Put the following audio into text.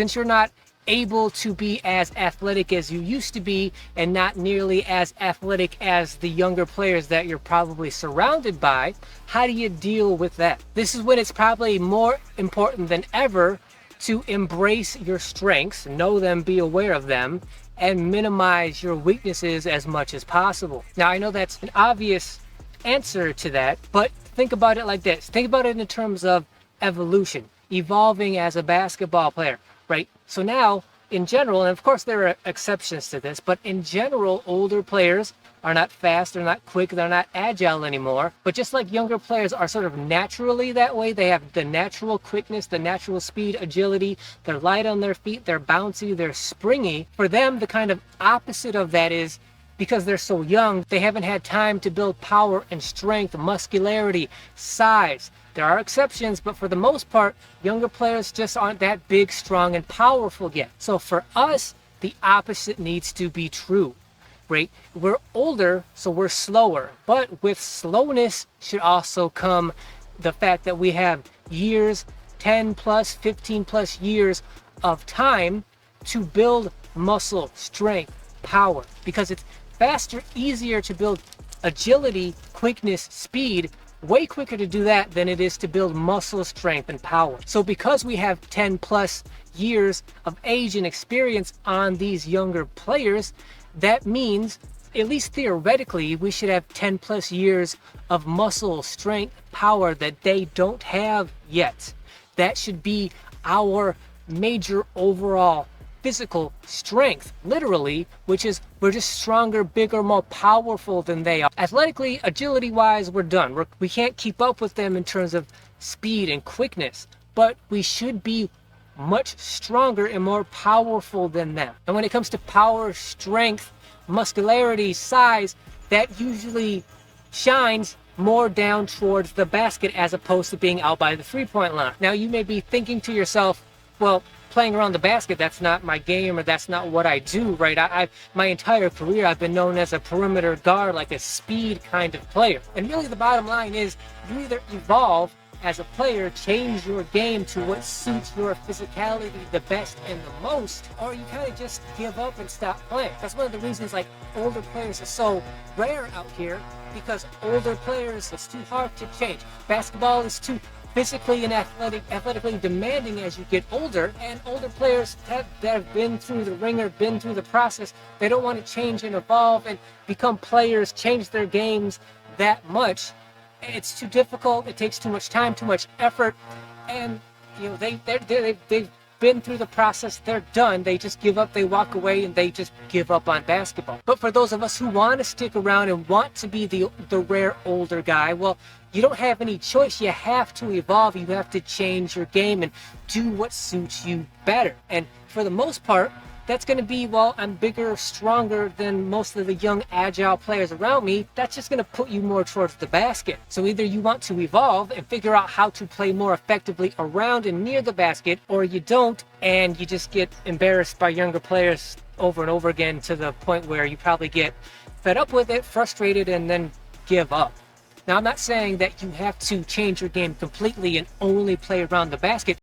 Since you're not able to be as athletic as you used to be and not nearly as athletic as the younger players that you're probably surrounded by, how do you deal with that? This is when it's probably more important than ever to embrace your strengths, know them, be aware of them, and minimize your weaknesses as much as possible. Now, I know that's an obvious answer to that, but think about it like this. Think about it in terms of evolution, evolving as a basketball player, right? So now, in general, and of course there are exceptions to this, but in general, older players are not fast, they're not quick, they're not agile anymore. But just like younger players are sort of naturally that way, they have the natural quickness, the natural speed, agility, they're light on their feet, they're bouncy, they're springy. For them, the kind of opposite of that is, because they're so young, they haven't had time to build power and strength, muscularity, size. There are exceptions, but for the most part, younger players just aren't that big, strong, and powerful yet. So for us, the opposite needs to be true, right? We're older, so we're slower. But with slowness should also come the fact that we have years, 10 plus, 15 plus years of time to build muscle, strength, power, because it's faster, easier to build agility, quickness, speed, way quicker to do that than it is to build muscle strength and power. So because we have 10 plus years of age and experience on these younger players, that means, at least theoretically, we should have 10 plus years of muscle strength, power that they don't have yet. That should be our major overall physical strength, literally, which is we're just stronger, bigger, more powerful than they are. Athletically, agility wise, we're done. We can't keep up with them in terms of speed and quickness, but we should be much stronger and more powerful than them. And when it comes to power, strength, muscularity, size, that usually shines more down towards the basket as opposed to being out by the three-point line. Now you may be thinking to yourself, well, playing around the basket, that's not my game, or that's not what I do, right? My entire career, I've been known as a perimeter guard, like a speed kind of player. And really the bottom line is, you either evolve as a player, change your game to what suits your physicality the best and the most, or you kind of just give up and stop playing. That's one of the reasons like older players are so rare out here, because older players, it's too hard to change. Basketball is too physically and athletically demanding as you get older, and older players that have been through the ringer, been through the process, they don't want to change and evolve and become players, change their games that much. It's too difficult, it takes too much time, too much effort, and you know they've been through the process, they're done, they just give up, they walk away, and they just give up on basketball. But for those of us who want to stick around and want to be the rare older guy, well, you don't have any choice. You have to evolve, you have to change your game and do what suits you better. And for the most part, that's going to be, well, I'm bigger, stronger than most of the young, agile players around me. That's just going to put you more towards the basket. So either you want to evolve and figure out how to play more effectively around and near the basket, or you don't, and you just get embarrassed by younger players over and over again to the point where you probably get fed up with it, frustrated, and then give up. Now, I'm not saying that you have to change your game completely and only play around the basket.